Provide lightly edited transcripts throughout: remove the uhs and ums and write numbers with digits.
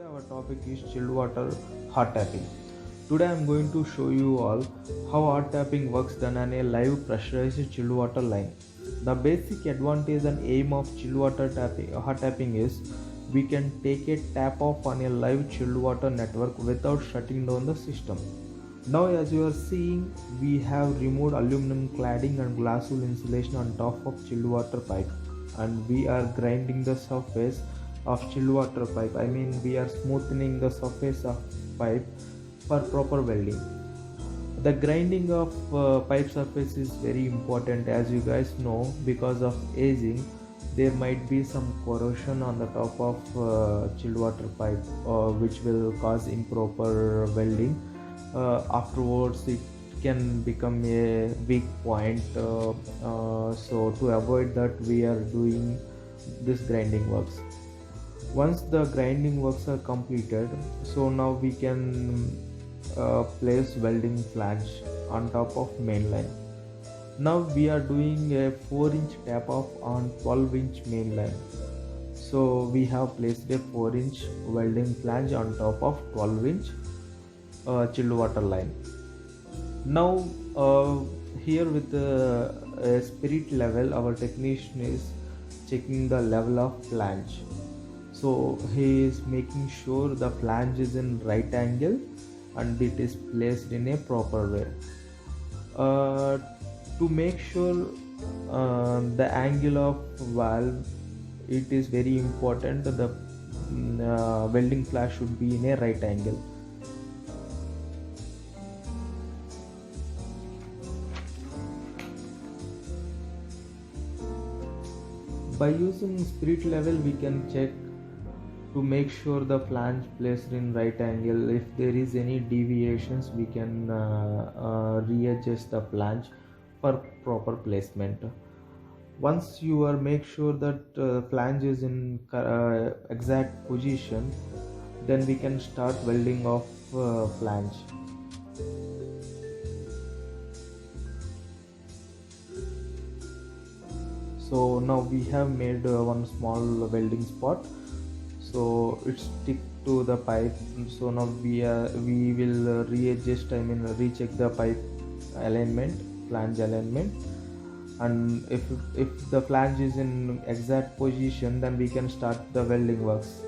Today our topic is chilled water hot tapping. Today I am going to show you all how hot tapping works done on a live pressurized chilled water line. The basic advantage and aim of chilled water tapping, hot tapping is we can take a tap off on a live chilled water network without shutting down the system. Now as you are seeing, we have removed aluminum cladding and glass wool insulation on top of chilled water pipe, and we are grinding the surface of chilled water pipe. I mean, we are smoothing the surface of pipe for proper welding. The grinding of pipe surface is very important, as you guys know. Because of aging, there might be some corrosion on the top of chilled water pipe, which will cause improper welding. Afterwards it can become a weak point, so to avoid that, we are doing this grinding works. Once the grinding works are completed, so now we can place welding flange on top of main line. Now we are doing a 4-inch tap off on 12-inch main line. So we have placed a 4-inch welding flange on top of 12-inch chilled water line. Now here with the spirit level, our technician is checking the level of flange. So he is making sure the flange is in right angle and it is placed in a proper way. To make sure the angle of valve, it is very important that the welding flange should be in a right angle. By using spirit level, we can check to make sure the flange placed in right angle. If there is any deviations, we can readjust the flange for proper placement. Once you are make sure that flange is in exact position, then we can start welding of flange. So now we have made one small welding spot, so it stick to the pipe. So now we will readjust, I mean recheck the pipe alignment, flange alignment, and if the flange is in exact position, then we can start the welding works.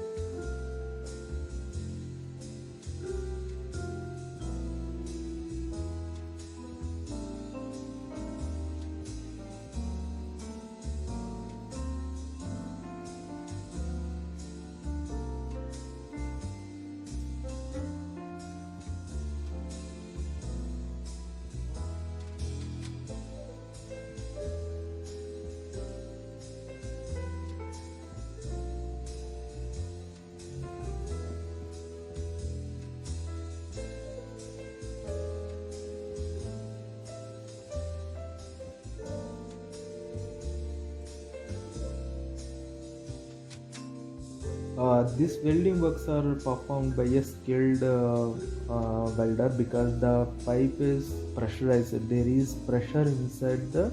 These welding works are performed by a skilled welder, because the pipe is pressurized. There is pressure inside the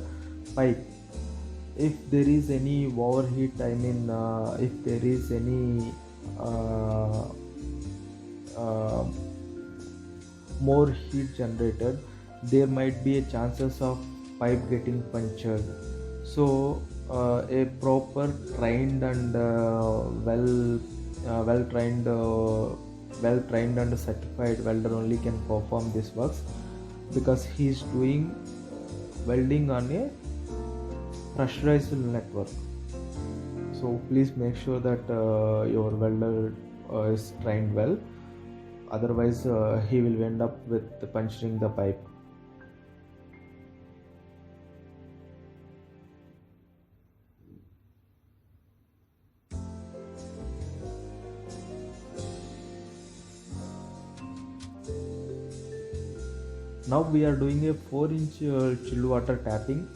pipe. If there is any overheat, I mean if there is any uh, more heat generated, there might be a chances of pipe getting punctured. So a proper trained and well trained and certified welder only can perform this works, because he is doing welding on a pressurized network. So please make sure that your welder is trained well, otherwise he will end up with puncturing the pipe. Now we are doing a 4-inch chilled water tapping.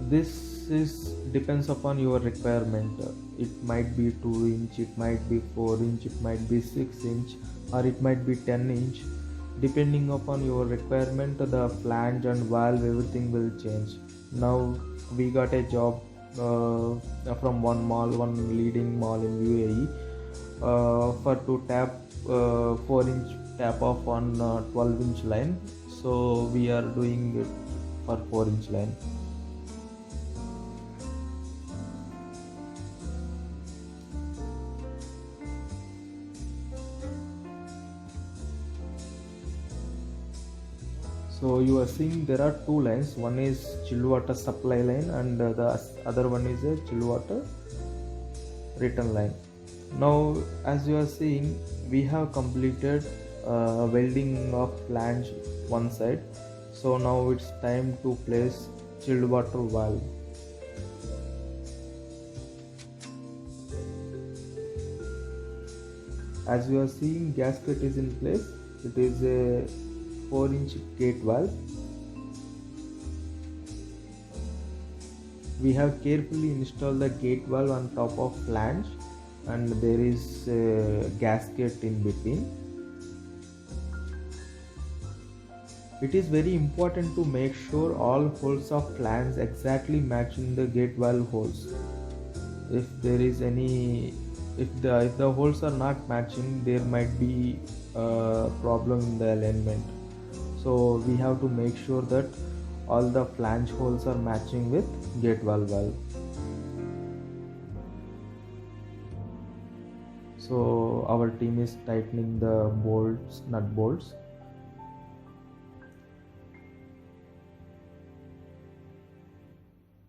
This is depends upon your requirement. It might be 2-inch, it might be 4-inch, it might be 6-inch, or it might be 10-inch. Depending upon your requirement, the flange and valve, everything will change. Now we got a job from one leading mall in UAE. for to tap 4-inch tap off on 12-inch line. So we are doing it for 4-inch line. So you are seeing there are two lines. One is chilled water supply line, and the other one is a chilled water return line. Now, as you are seeing, we have completed welding of flange one side. So now it's time to place chilled water valve. As you are seeing, gasket is in place. It is a 4-inch gate valve. We have carefully installed the gate valve on top of flange, and there is a gasket in between. It is very important to make sure all holes of flange exactly matching the gate valve holes. If there is any, if the holes are not matching, there might be a problem in the alignment. So we have to make sure that all the flange holes are matching with gate valve. So our team is tightening the nut bolts.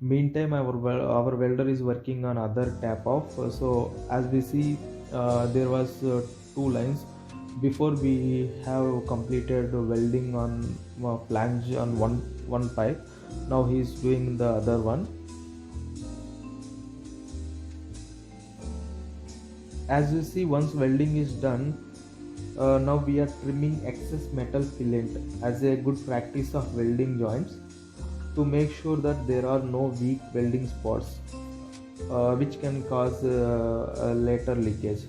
Meantime, our welder is working on other tap off. So as we see, there was two lines. Before we have completed welding on flange on one pipe. Now he is doing the other one. As you see, once welding is done, now we are trimming excess metal filament as a good practice of welding joints, to make sure that there are no weak welding spots which can cause a later leakage.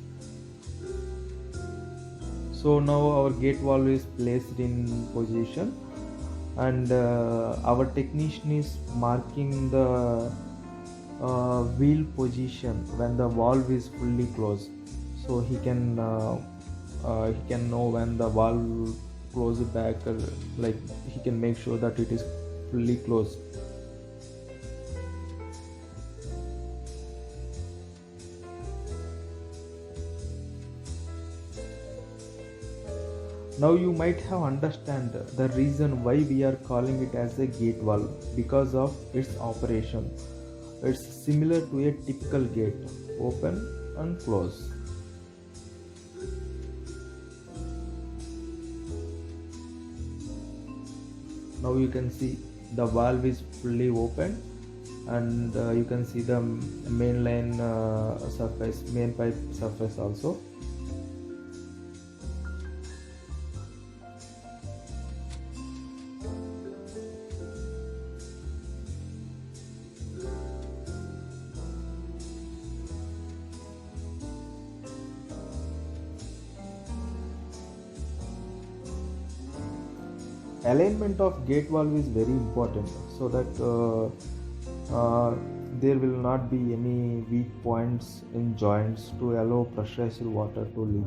So now our gate valve is placed in position, and our technician is marking the wheel position when the valve is fully closed, so he can know when the valve closes back, like he can make sure that it is fully closed. Now you might have understand the reason why we are calling it as a gate valve, because of its operation. It's similar to a typical gate, open and close. Now you can see the valve is fully open, and you can see the main pipe surface also. Alignment of gate valve is very important, so that there will not be any weak points in joints to allow pressurized water to leak.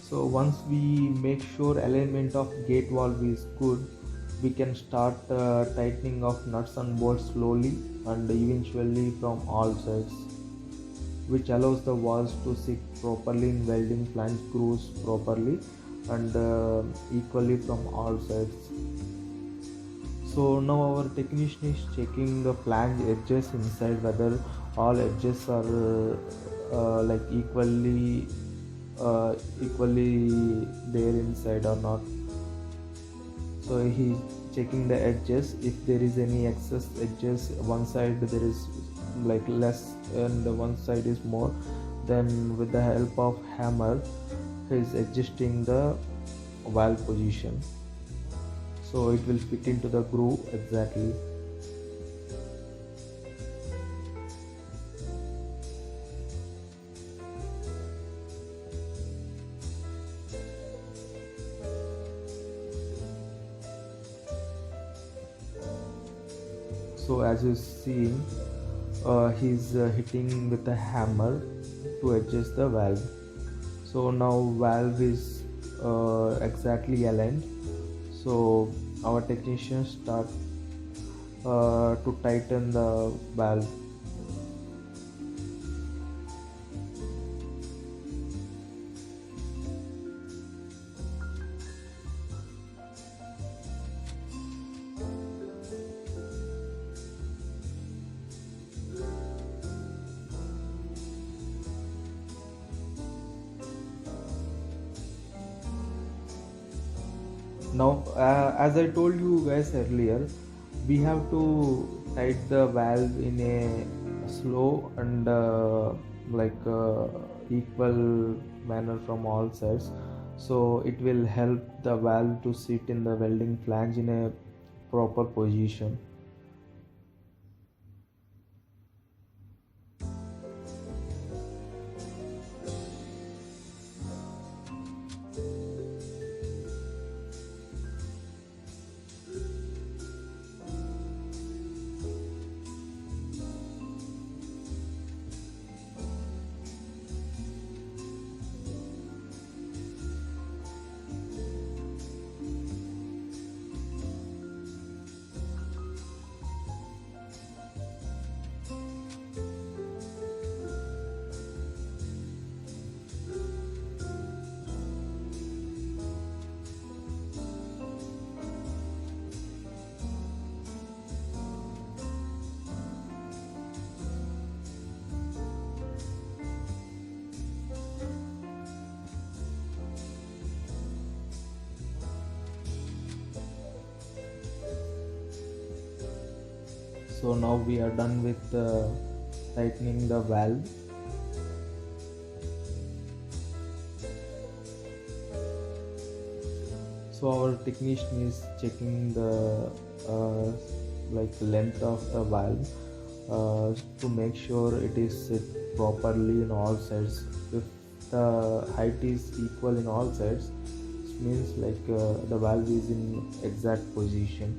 So once we make sure alignment of gate valve is good, we can start tightening of nuts and bolts slowly and eventually from all sides, which allows the valves to sit properly in welding flange grooves properly and equally from all sides. So now our technician is checking the flange edges inside, whether all edges are like equally there inside or not. So he's checking the edges. If there is any excess edges, one side there is like less and one side is more, then with the help of hammer he's adjusting the valve position, so it will fit into the groove exactly. So as you see, he's hitting with a hammer to adjust the valve. So now valve is exactly aligned. So our technicians start to tighten the valve. Now, as I told you guys earlier, we have to tight the valve in a slow and equal manner from all sides. So it will help the valve to sit in the welding flange in a proper position. So now we are done with tightening the valve. So our technician is checking the uh, length of the valve to make sure it is set properly in all sides. If the height is equal in all sides, it means the valve is in exact position.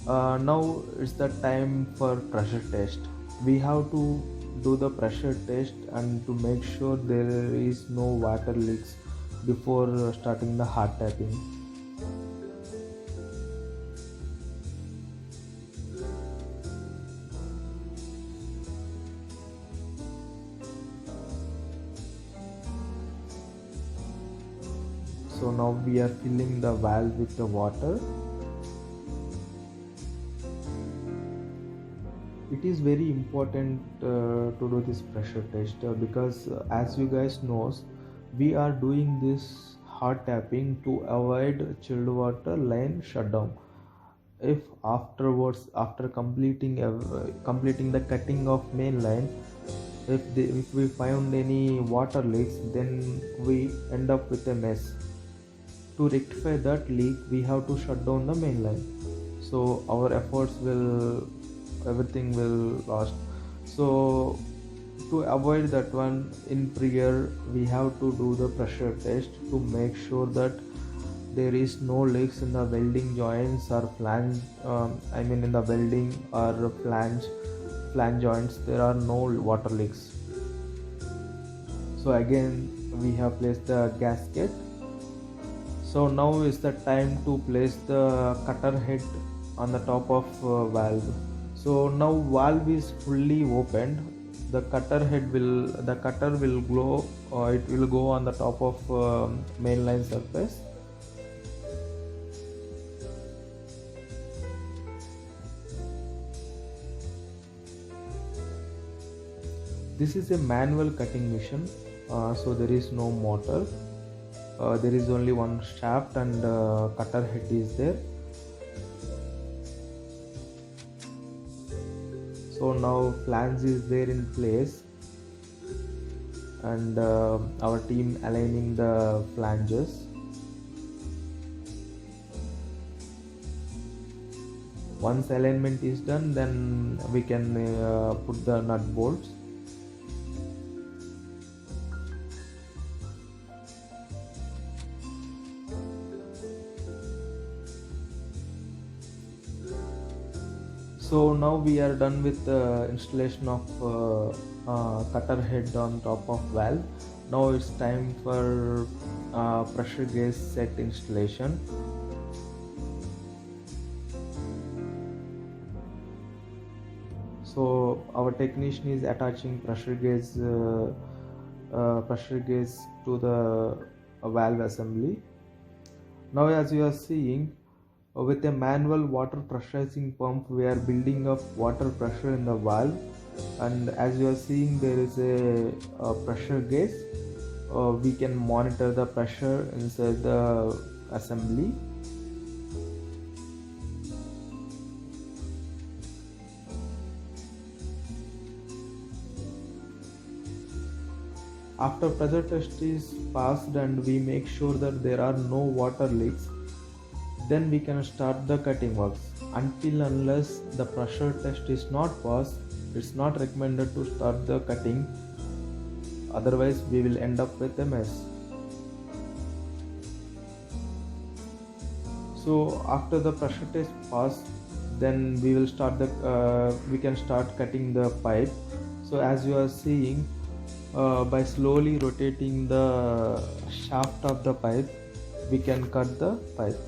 Now it's the time for pressure test. We have to do the pressure test and to make sure there is no water leaks before starting the hard tapping. So now we are filling the valve with the water. It is very important to do this pressure test because as you guys knows, we are doing this hard tapping to avoid chilled water line shutdown. If afterwards, after completing the cutting of main line, if we find any water leaks, then we end up with a mess. To rectify that leak, we have to shut down the main line. So our efforts will, everything will lost. So to avoid that one, in prior we have to do the pressure test to make sure that there is no leaks in the welding joints or flange. I mean in the welding or flange joints, there are no water leaks. So again we have placed the gasket. So now is the time to place the cutter head on the top of valve. So now valve is fully opened. The cutter will glow. It will go on the top of mainline surface. This is a manual cutting machine, so there is no motor. There is only one shaft and cutter head is there. So now flange is there in place and our team aligning the flanges. Once alignment is done, then we can put the nut bolts. So now we are done with the installation of cutter head on top of valve. Now it's time for pressure gauge set installation. So our technician is attaching pressure gauge to the valve assembly. Now as you are seeing, with a manual water pressurizing pump we are building up water pressure in the valve, and as you are seeing there is a pressure gauge. We can monitor the pressure inside the assembly. After pressure test is passed and we make sure that there are no water leaks, then we can start the cutting works. Until unless the pressure test is not passed, it's not recommended to start the cutting, otherwise we will end up with a mess. So after the pressure test passed, then we will start we can start cutting the pipe. So as you are seeing, by slowly rotating the shaft of the pipe, we can cut the pipe.